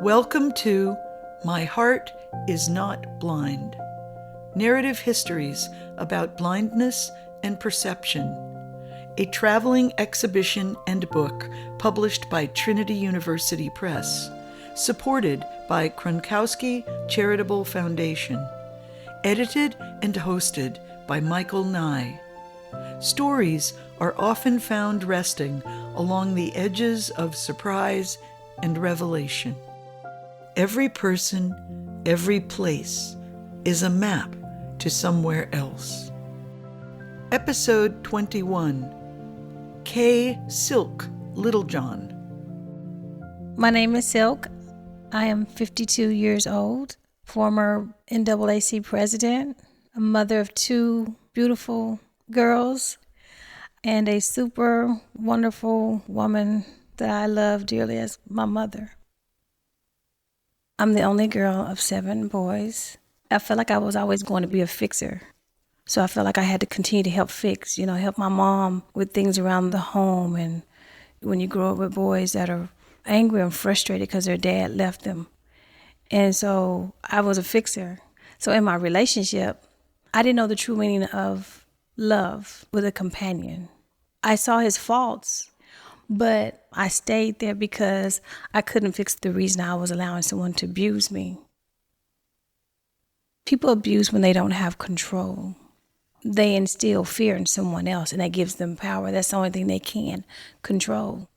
Welcome to My Heart is Not Blind. Narrative histories about blindness and perception. A traveling exhibition and book published by Trinity University Press. Supported by Kronkowski Charitable Foundation. Edited and hosted by Michael Nye. Stories are often found resting along the edges of surprise and revelation. Every person, every place is a map to somewhere else. Episode 21. K. Silk Littlejohn. My name is Silk. I am 52 years old, former NAAC president, a mother of two beautiful girls, and a super wonderful woman that I love dearly as my mother. I'm the only girl of 7 boys. I felt like I was always going to be a fixer. So I felt like I had to continue to help fix, help my mom with things around the home. And when you grow up with boys that are angry and frustrated because their dad left them. And so I was a fixer. So in my relationship, I didn't know the true meaning of love with a companion. I saw his faults, but I stayed there because I couldn't fix the reason I was allowing someone to abuse me. People abuse when they don't have control. They instill fear in someone else, and that gives them power. That's the only thing they can control.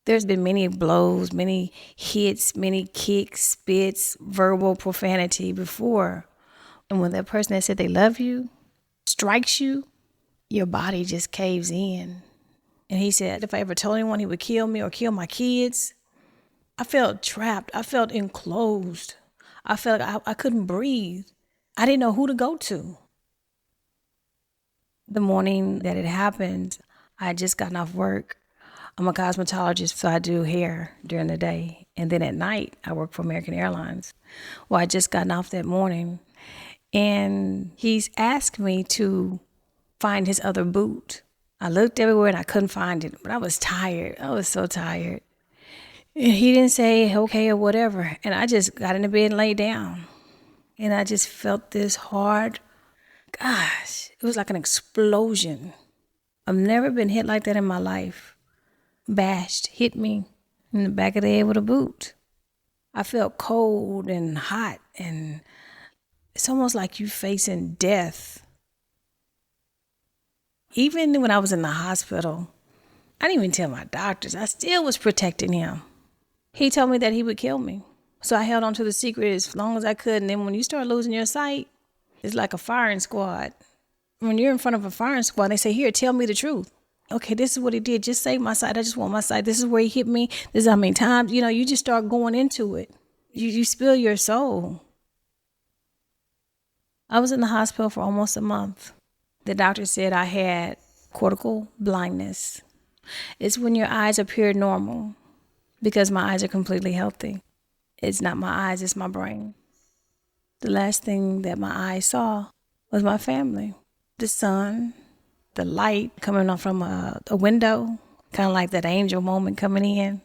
There's been many blows, many hits, many kicks, spits, verbal profanity before. And when that person that said they love you strikes you, your body just caves in. And he said, if I ever told anyone he would kill me or kill my kids, I felt trapped. I felt enclosed. I felt like I couldn't breathe. I didn't know who to go to. The morning that it happened, I had just gotten off work. I'm a cosmetologist, so I do hair during the day. And then at night, I work for American Airlines. Well, I just gotten off that morning. And he's asked me to find his other boot. I looked everywhere and I couldn't find it, but I was tired. I was so tired. And he didn't say okay or whatever. And I just got in the bed and laid down. And I just felt this hard, it was like an explosion. I've never been hit like that in my life. Bashed, hit me in the back of the head with a boot. I felt cold and hot, and it's almost like you facing death. Even when I was in the hospital, I didn't even tell my doctors. I still was protecting him. He told me that he would kill me. So I held on to the secret as long as I could. And then when you start losing your sight, it's like a firing squad. When you're in front of a firing squad, they say, here, tell me the truth. Okay, this is what he did. Just save my sight. I just want my sight. This is where he hit me. This is how many times. You just start going into it. You spill your soul. I was in the hospital for almost a month. The doctor said I had cortical blindness. It's when your eyes appear normal because my eyes are completely healthy. It's not my eyes, it's my brain. The last thing that my eyes saw was my family. The sun, the light coming off from a window, kind of like that angel moment coming in.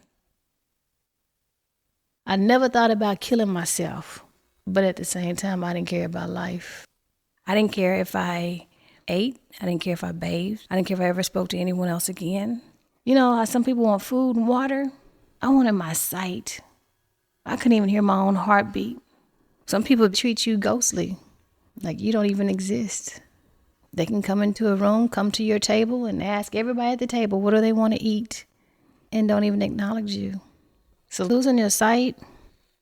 I never thought about killing myself, but at the same time, I didn't care about life. I didn't care if I ate. I didn't care if I bathed. I didn't care if I ever spoke to anyone else again. You know how some people want food and water? I wanted my sight. I couldn't even hear my own heartbeat. Some people treat you ghostly, like you don't even exist. They can come into a room, come to your table, and ask everybody at the table, what do they want to eat? And don't even acknowledge you. So losing your sight,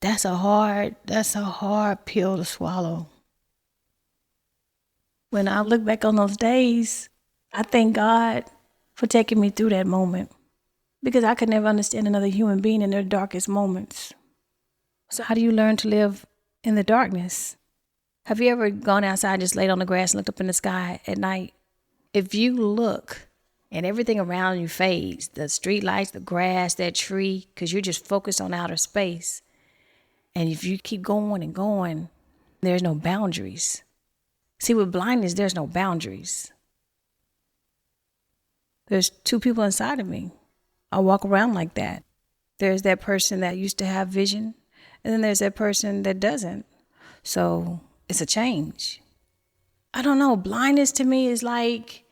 that's a hard pill to swallow. When I look back on those days, I thank God for taking me through that moment because I could never understand another human being in their darkest moments. So how do you learn to live in the darkness? Have you ever gone outside and just laid on the grass and looked up in the sky at night? If you look and everything around you fades, the street lights, the grass, that tree, because you're just focused on outer space. And if you keep going and going, there's no boundaries. See, with blindness, there's no boundaries. There's 2 people inside of me. I walk around like that. There's that person that used to have vision, And then there's that person that doesn't. So it's a change. I don't know. Blindness to me is like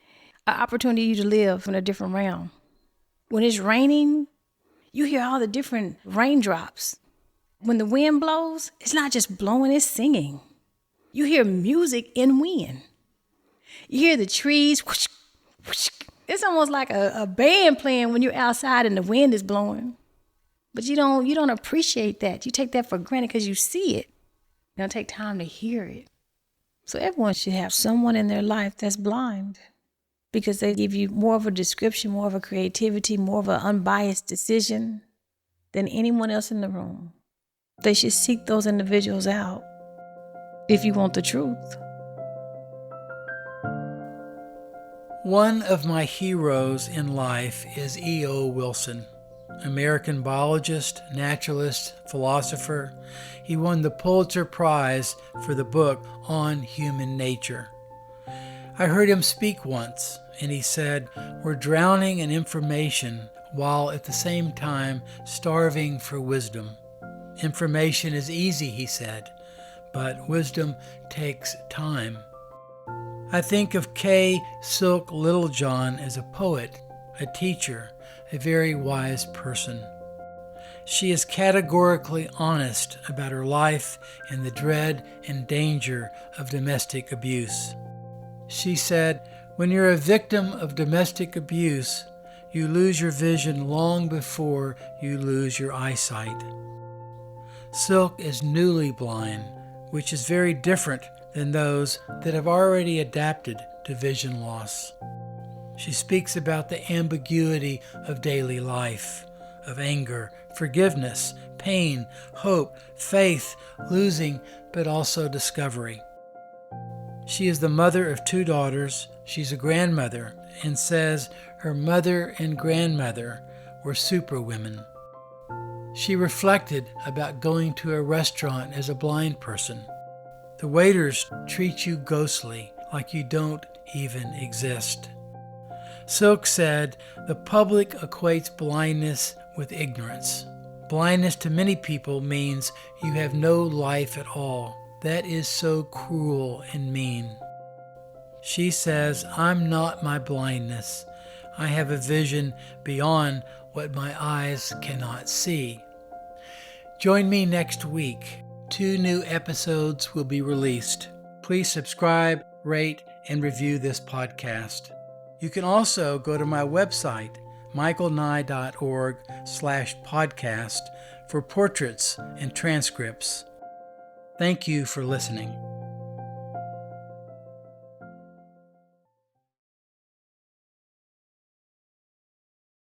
an opportunity to live in a different realm. When it's raining, you hear all the different raindrops. When the wind blows, it's not just blowing, it's singing. You hear music in wind. You hear the trees, whoosh, whoosh. It's almost like a band playing when you're outside and the wind is blowing. But you don't appreciate that. You take that for granted because you see it. You don't take time to hear it. So everyone should have someone in their life that's blind, because they give you more of a description, more of a creativity, more of an unbiased decision than anyone else in the room. They should seek those individuals out if you want the truth. One of my heroes in life is E.O. Wilson, American biologist, naturalist, philosopher. He won the Pulitzer Prize for the book On Human Nature. I heard him speak once, and he said, "We're drowning in information while at the same time starving for wisdom. Information is easy," he said, "but wisdom takes time." I think of Kay Silk Littlejohn as a poet, a teacher, a very wise person. She is categorically honest about her life and the dread and danger of domestic abuse. She said, "When you're a victim of domestic abuse, you lose your vision long before you lose your eyesight." Silk is newly blind, which is very different than those that have already adapted to vision loss. She speaks about the ambiguity of daily life, of anger, forgiveness, pain, hope, faith, losing, but also discovery. She is the mother of 2 daughters. She's a grandmother and says her mother and grandmother were superwomen. She reflected about going to a restaurant as a blind person. The waiters treat you ghostly, like you don't even exist. Silk said, "The public equates blindness with ignorance. Blindness to many people means you have no life at all. That is so cruel and mean." She says, "I'm not my blindness. I have a vision beyond what my eyes cannot see." Join me next week. 2 new episodes will be released. Please subscribe, rate, and review this podcast. You can also go to my website, michaelnye.org/podcast, for portraits and transcripts. Thank you for listening.